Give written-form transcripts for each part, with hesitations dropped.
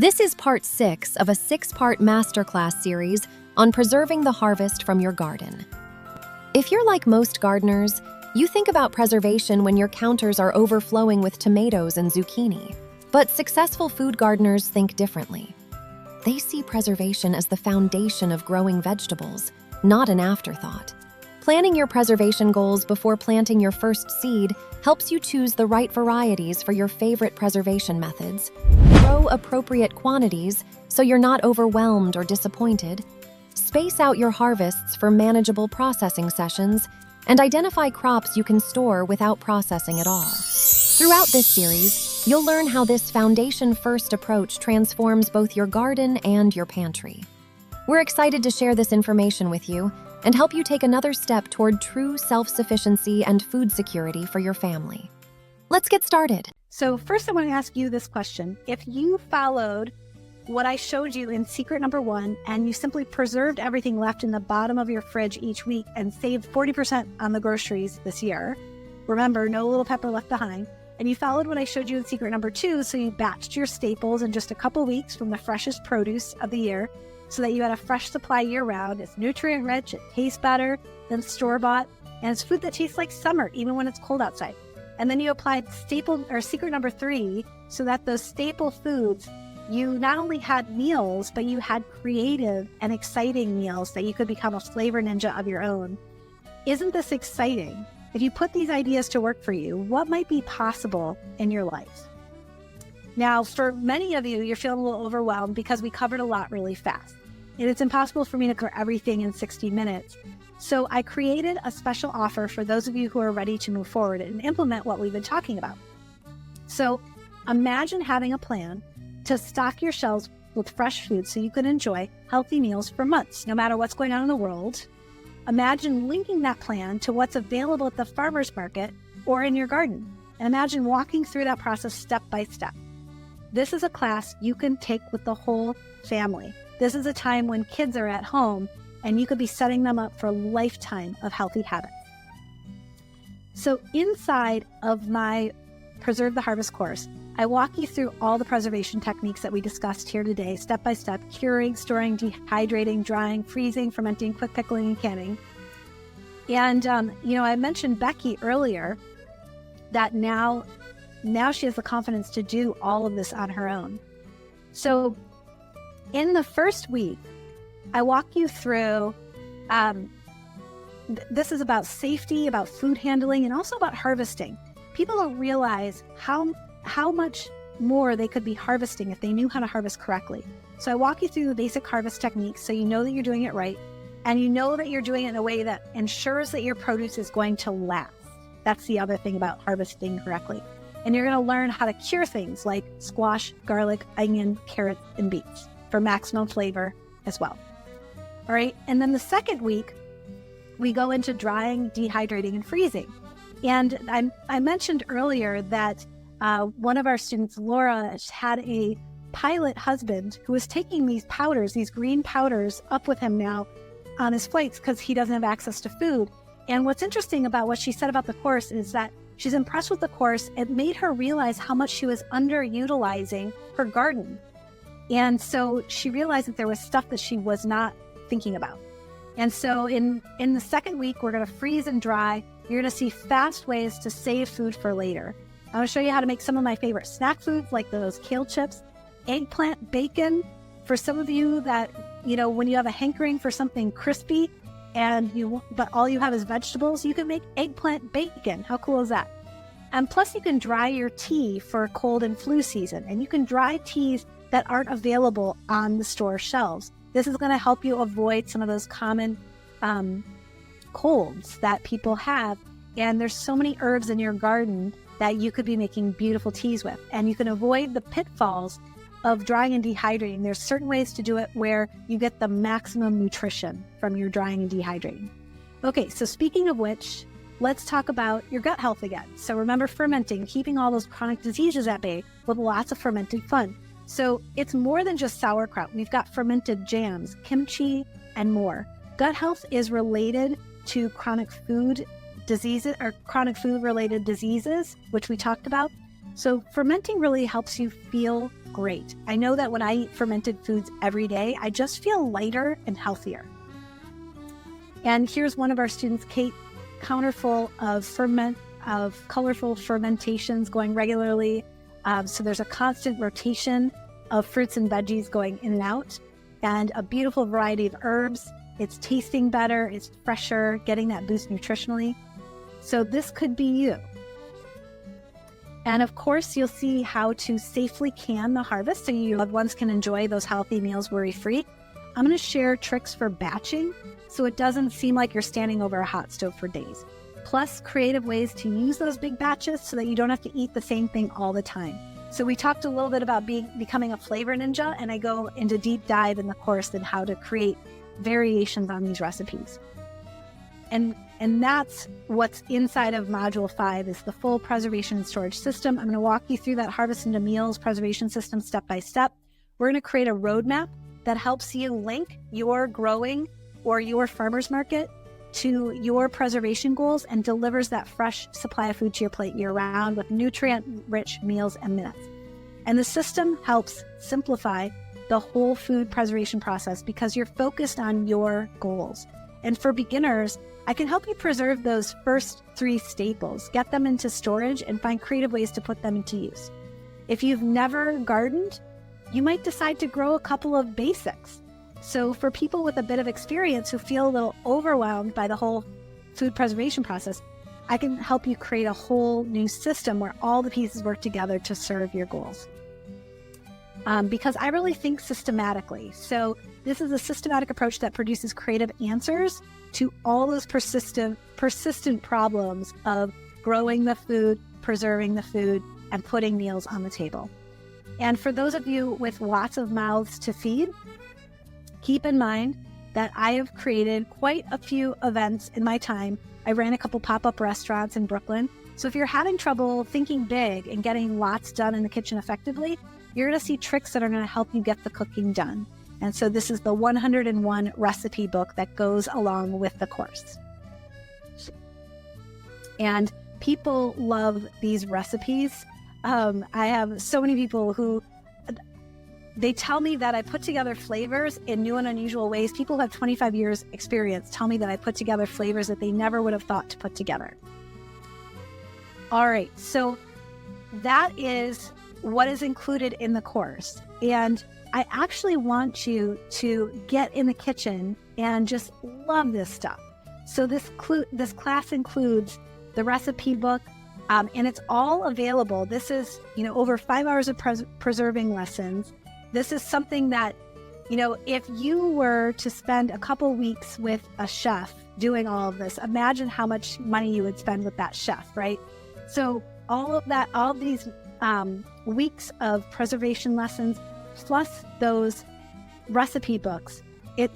This is part 6 of a 6-part masterclass series on preserving the harvest from your garden. If you're like most gardeners, you think about preservation when your counters are overflowing with tomatoes and zucchini. But successful food gardeners think differently. They see preservation as the foundation of growing vegetables, not an afterthought. Planning your preservation goals before planting your first seed helps you choose the right varieties for your favorite preservation methods, grow appropriate quantities so you're not overwhelmed or disappointed, space out your harvests for manageable processing sessions, and identify crops you can store without processing at all. Throughout this series, you'll learn how this foundation-first approach transforms both your garden and your pantry. We're excited to share this information with you and help you take another step toward true self-sufficiency and food security for your family. Let's get started. So first I want to ask you this question. If you followed what I showed you in secret number 1 and you simply preserved everything left in the bottom of your fridge each week and saved 40% on the groceries this year, remember, no little pepper left behind, and you followed what I showed you in secret number 2, so you batched your staples in just a couple weeks from the freshest produce of the year so that you had a fresh supply year-round. It's nutrient-rich, it tastes better than store-bought, and it's food that tastes like summer even when it's cold outside. And then you applied secret number 3 so that those staple foods, you not only had meals, but you had creative and exciting meals that you could become a flavor ninja of your own. Isn't this exciting? If you put these ideas to work for you, what might be possible in your life? Now, for many of you, you're feeling a little overwhelmed because we covered a lot really fast. And it's impossible for me to cover everything in 60 minutes. So I created a special offer for those of you who are ready to move forward and implement what we've been talking about. So imagine having a plan to stock your shelves with fresh food so you can enjoy healthy meals for months, no matter what's going on in the world. Imagine linking that plan to what's available at the farmer's market or in your garden. And imagine walking through that process step by step. This is a class you can take with the whole family. This is a time when kids are at home and you could be setting them up for a lifetime of healthy habits. So inside of my Preserve the Harvest course, I walk you through all the preservation techniques that we discussed here today, step by step: curing, storing, dehydrating, drying, freezing, fermenting, quick pickling, and canning. And, I mentioned Becky earlier that now she has the confidence to do all of this on her own. So in the first week, I walk you through, this is about safety, about food handling, and also about harvesting. People don't realize how much more they could be harvesting if they knew how to harvest correctly. So I walk you through the basic harvest techniques so you know that you're doing it right, and you know that you're doing it in a way that ensures that your produce is going to last. That's the other thing about harvesting correctly. And you're going to learn how to cure things like squash, garlic, onion, carrots, and beets for maximum flavor as well. All right, and then the second week, we go into drying, dehydrating, and freezing. And I mentioned earlier that one of our students, Laura, had a pilot husband who was taking these powders, these green powders, up with him now on his flights because he doesn't have access to food. And what's interesting about what she said about the course is that she's impressed with the course. It made her realize how much she was underutilizing her garden. And so she realized that there was stuff that she was not thinking about. And so in the second week, we're going to freeze and dry. You're going to see fast ways to save food for later. I'm going to show you how to make some of my favorite snack foods, like those kale chips, eggplant bacon. For some of you that, when you have a hankering for something crispy but all you have is vegetables, you can make eggplant bacon. How cool is that? And plus you can dry your tea for cold and flu season, and you can dry teas that aren't available on the store shelves. This is going to help you avoid some of those common colds that people have. And there's so many herbs in your garden that you could be making beautiful teas with. And you can avoid the pitfalls of drying and dehydrating. There's certain ways to do it where you get the maximum nutrition from your drying and dehydrating. Okay, so speaking of which, let's talk about your gut health again. So remember fermenting, keeping all those chronic diseases at bay with lots of fermented fun. So it's more than just sauerkraut. We've got fermented jams, kimchi, and more. Gut health is related to chronic food diseases or chronic food related diseases, which we talked about. So fermenting really helps you feel great. I know that when I eat fermented foods every day, I just feel lighter and healthier. And here's one of our students, Kate, counterful of colorful fermentations going regularly. So there's a constant rotation of fruits and veggies going in and out, and a beautiful variety of herbs. It's tasting better, it's fresher, getting that boost nutritionally. So this could be you. And of course, you'll see how to safely can the harvest so your loved ones can enjoy those healthy meals worry-free. I'm going to share tricks for batching so it doesn't seem like you're standing over a hot stove for days. Plus, creative ways to use those big batches so that you don't have to eat the same thing all the time. So we talked a little bit about becoming a flavor ninja, and I go into deep dive in the course in how to create variations on these recipes. And that's what's inside of Module 5 is the full preservation and storage system. I'm going to walk you through that harvest into meals preservation system step by step. We're going to create a roadmap that helps you link your growing or your farmer's market to your preservation goals and delivers that fresh supply of food to your plate year-round with nutrient-rich meals and minutes. And the system helps simplify the whole food preservation process because you're focused on your goals. And for beginners, I can help you preserve those first 3 staples, get them into storage, and find creative ways to put them into use. If you've never gardened, you might decide to grow a couple of basics. So for people with a bit of experience who feel a little overwhelmed by the whole food preservation process, I can help you create a whole new system where all the pieces work together to serve your goals. Because I really think systematically. So this is a systematic approach that produces creative answers to all those persistent problems of growing the food, preserving the food, and putting meals on the table. And for those of you with lots of mouths to feed, keep in mind that I have created quite a few events in my time. I ran a couple pop-up restaurants in Brooklyn. So if you're having trouble thinking big and getting lots done in the kitchen effectively, you're going to see tricks that are going to help you get the cooking done. And so this is the 101 recipe book that goes along with the course. And people love these recipes. I have so many people who they tell me that I put together flavors in new and unusual ways. People who have 25 years experience tell me that I put together flavors that they never would have thought to put together. All right, so that is what is included in the course. And I actually want you to get in the kitchen and just love this stuff. So this class includes the recipe book, and it's all available. This is, over 5 hours of preserving lessons. This is something that, if you were to spend a couple weeks with a chef doing all of this, imagine how much money you would spend with that chef, right? So all these weeks of preservation lessons, plus those recipe books,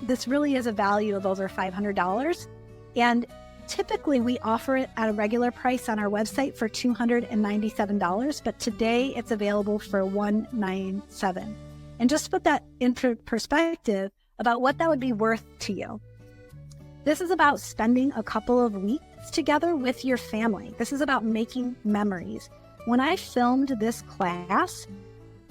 this really is a value of over $500. And typically we offer it at a regular price on our website for $297, but today it's available for $197. And just to put that into perspective about what that would be worth to you. This is about spending a couple of weeks together with your family. This is about making memories. When I filmed this class,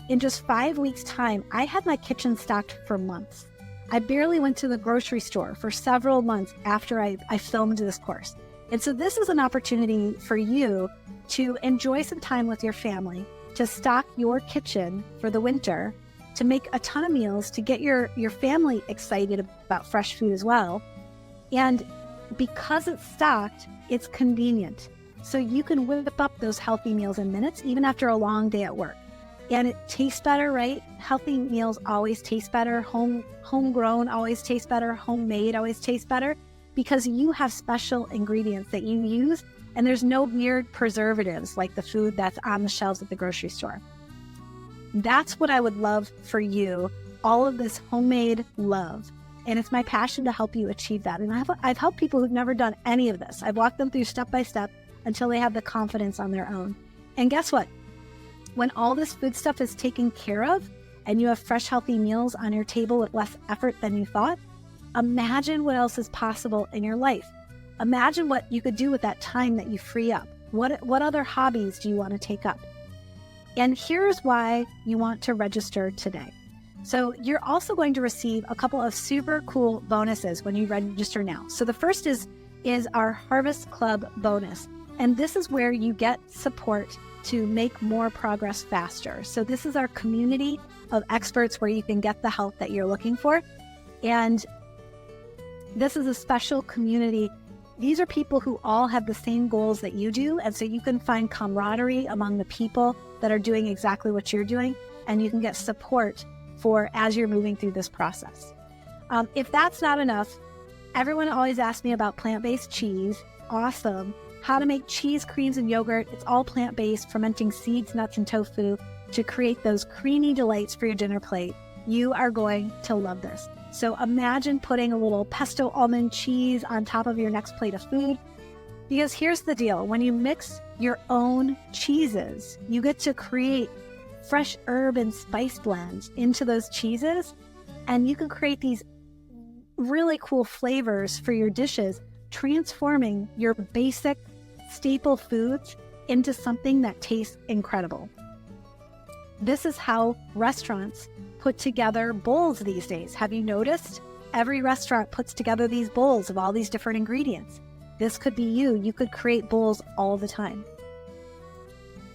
in just 5 weeks' time, I had my kitchen stocked for months. I barely went to the grocery store for several months after I filmed this course. And so this is an opportunity for you to enjoy some time with your family, to stock your kitchen for the winter, to make a ton of meals, to get your family excited about fresh food as well. And because it's stocked, it's convenient. So you can whip up those healthy meals in minutes, even after a long day at work. And it tastes better, right? Healthy meals always taste better. Homegrown always tastes better. Homemade always tastes better because you have special ingredients that you use, and there's no weird preservatives like the food that's on the shelves at the grocery store. That's what I would love for you, all of this homemade love. And it's my passion to help you achieve that. And I've helped people who've never done any of this. I've walked them through step by step until they have the confidence on their own. And guess what? When all this food stuff is taken care of and you have fresh, healthy meals on your table with less effort than you thought, imagine what else is possible in your life. Imagine what you could do with that time that you free up. What other hobbies do you want to take up? And here's why you want to register today. So you're also going to receive a couple of super cool bonuses when you register now. So the first is our Harvest Club bonus. And this is where you get support to make more progress faster. So this is our community of experts where you can get the help that you're looking for. And this is a special community. These are people who all have the same goals that you do. And so you can find camaraderie among the people that are doing exactly what you're doing. And you can get support for as you're moving through this process. If that's not enough, everyone always asks me about plant-based cheese. Awesome. How to make cheese, creams, and yogurt. It's all plant-based, fermenting seeds, nuts, and tofu to create those creamy delights for your dinner plate. You are going to love this. So imagine putting a little pesto almond cheese on top of your next plate of food. Because here's the deal. When you mix your own cheeses, you get to create fresh herb and spice blends into those cheeses. And you can create these really cool flavors for your dishes, transforming your basic staple foods into something that tastes incredible. This is how restaurants put together bowls these days. Have you noticed? Every restaurant puts together these bowls of all these different ingredients. This could be you. You could create bowls all the time.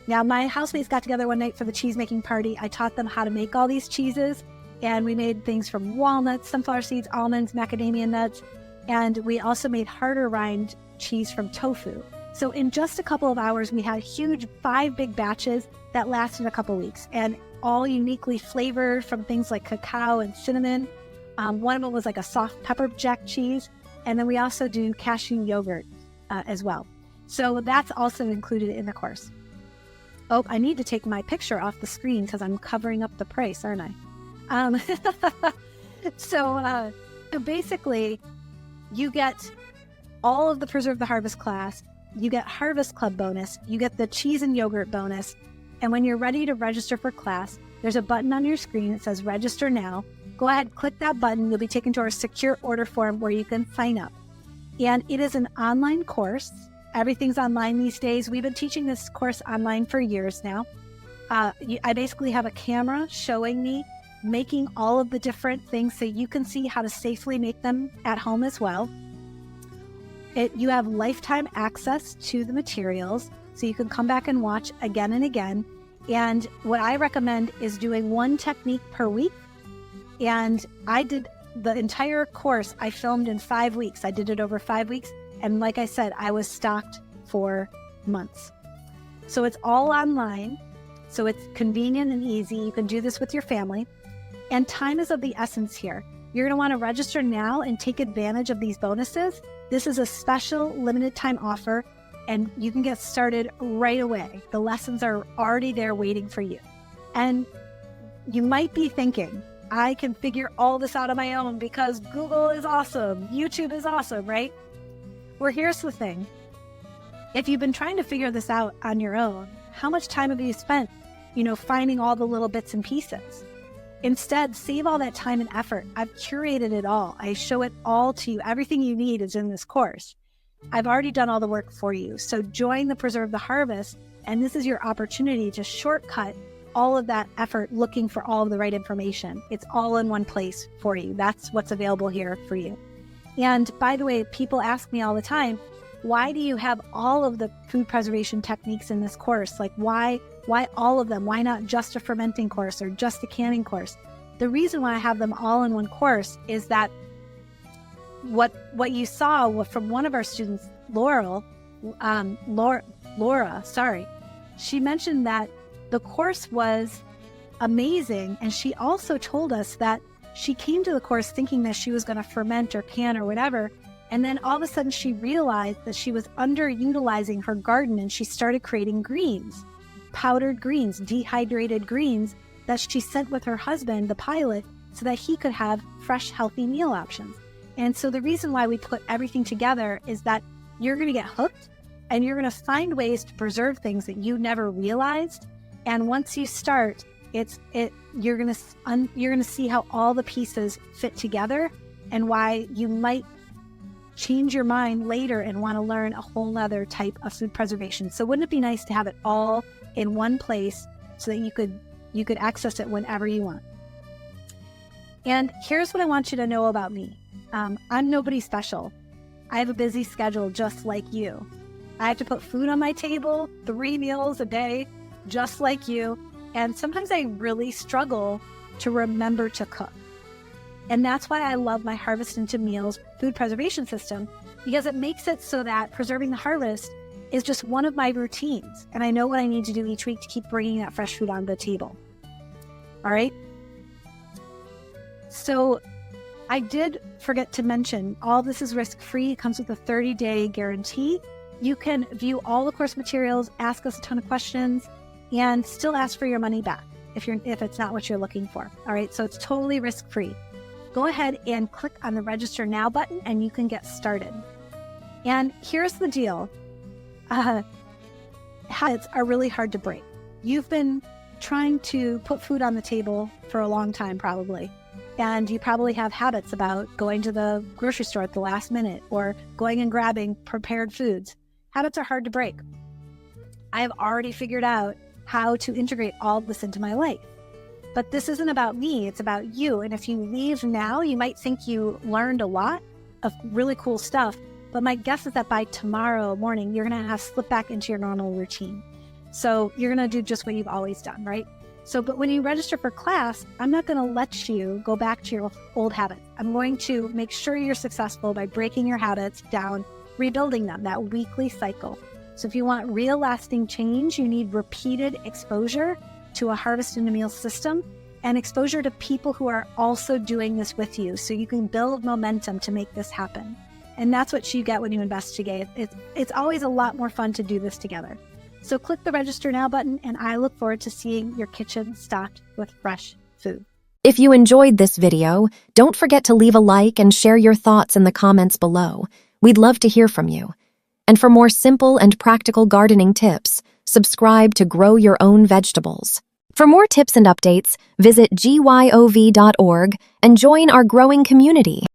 Now, my housemates got together one night for the cheesemaking party. I taught them how to make all these cheeses, and we made things from walnuts, sunflower seeds, almonds, macadamia nuts, and we also made harder rind cheese from tofu. So in just a couple of hours, we had huge 5 big batches that lasted a couple weeks, and all uniquely flavored from things like cacao and cinnamon. One of them was like a soft pepper jack cheese, and then we also do cashew yogurt as well. So that's also included in the course. Oh, I need to take my picture off the screen because I'm covering up the price, aren't I? So basically, you get all of the Preserve the Harvest class, you get Harvest Club bonus, you get the cheese and yogurt bonus, and when you're ready to register for class, there's a button on your screen that says register now. Go ahead, click that button. You'll be taken to our secure order form where you can sign up. And it is an online course. Everything's online these days. We've been teaching this course online for years now. I basically have a camera showing me making all of the different things so you can see how to safely make them at home as well. You have lifetime access to the materials, so you can come back and watch again and again. And what I recommend is doing one technique per week. And I did the entire course, I filmed in 5 weeks. I did it over 5 weeks. And like I said, I was stocked for months. So it's all online. So it's convenient and easy. You can do this with your family. And time is of the essence here. You're going to want to register now and take advantage of these bonuses. This is a special limited time offer, and you can get started right away. The lessons are already there waiting for you. And you might be thinking, I can figure all this out on my own because Google is awesome. YouTube is awesome, right? Well, here's the thing. If you've been trying to figure this out on your own, how much time have you spent, finding all the little bits and pieces? Instead, save all that time and effort. I've curated it all. I show it all to you. Everything you need is in this course. I've already done all the work for you. So join the Preserve the Harvest, and this is your opportunity to shortcut all of that effort looking for all of the right information. It's all in one place for you. That's what's available here for you. And by the way, people ask me all the time, why do you have all of the food preservation techniques in this course? Like why all of them? Why not just a fermenting course or just a canning course? The reason why I have them all in one course is that what you saw from one of our students, Laura, she mentioned that the course was amazing. And she also told us that she came to the course thinking that she was going to ferment or can or whatever. And then all of a sudden she realized that she was underutilizing her garden, and she started creating greens, powdered greens, dehydrated greens that she sent with her husband, the pilot, so that he could have fresh, healthy meal options. And so the reason why we put everything together is that you're going to get hooked and you're going to find ways to preserve things that you never realized. And once you start, you're going to see how all the pieces fit together and why you might change your mind later and want to learn a whole other type of food preservation. So wouldn't it be nice to have it all in one place so that you could access it whenever you want. And here's what I want you to know about me. I'm nobody special. I have a busy schedule just like you. I have to put food on my table, 3 meals a day, just like you. And sometimes I really struggle to remember to cook. And that's why I love my Harvest into Meals food preservation system, because it makes it so that preserving the harvest is just one of my routines. And I know what I need to do each week to keep bringing that fresh food on the table. All right. So I did forget to mention, all this is risk-free. It comes with a 30-day guarantee. You can view all the course materials, ask us a ton of questions, and still ask for your money back if it's not what you're looking for. All right, so it's totally risk-free. Go ahead and click on the Register Now button, and you can get started. And here's the deal. Habits are really hard to break. You've been trying to put food on the table for a long time, probably. And you probably have habits about going to the grocery store at the last minute or going and grabbing prepared foods. Habits are hard to break. I have already figured out how to integrate all of this into my life. But this isn't about me, it's about you. And if you leave now, you might think you learned a lot of really cool stuff. But my guess is that by tomorrow morning, you're going to have slipped back into your normal routine. So you're going to do just what you've always done, right? But when you register for class, I'm not going to let you go back to your old habits. I'm going to make sure you're successful by breaking your habits down, rebuilding them, that weekly cycle. So if you want real lasting change, you need repeated exposure to a Harvest into Meals system and exposure to people who are also doing this with you, so you can build momentum to make this happen. And that's what you get when you investigate. It's always a lot more fun to do this together. So click the Register Now button, and I look forward to seeing your kitchen stocked with fresh food. If you enjoyed this video, don't forget to leave a like and share your thoughts in the comments below. We'd love to hear from you. And for more simple and practical gardening tips, subscribe to Grow Your Own Vegetables. For more tips and updates, visit gyov.org and join our growing community.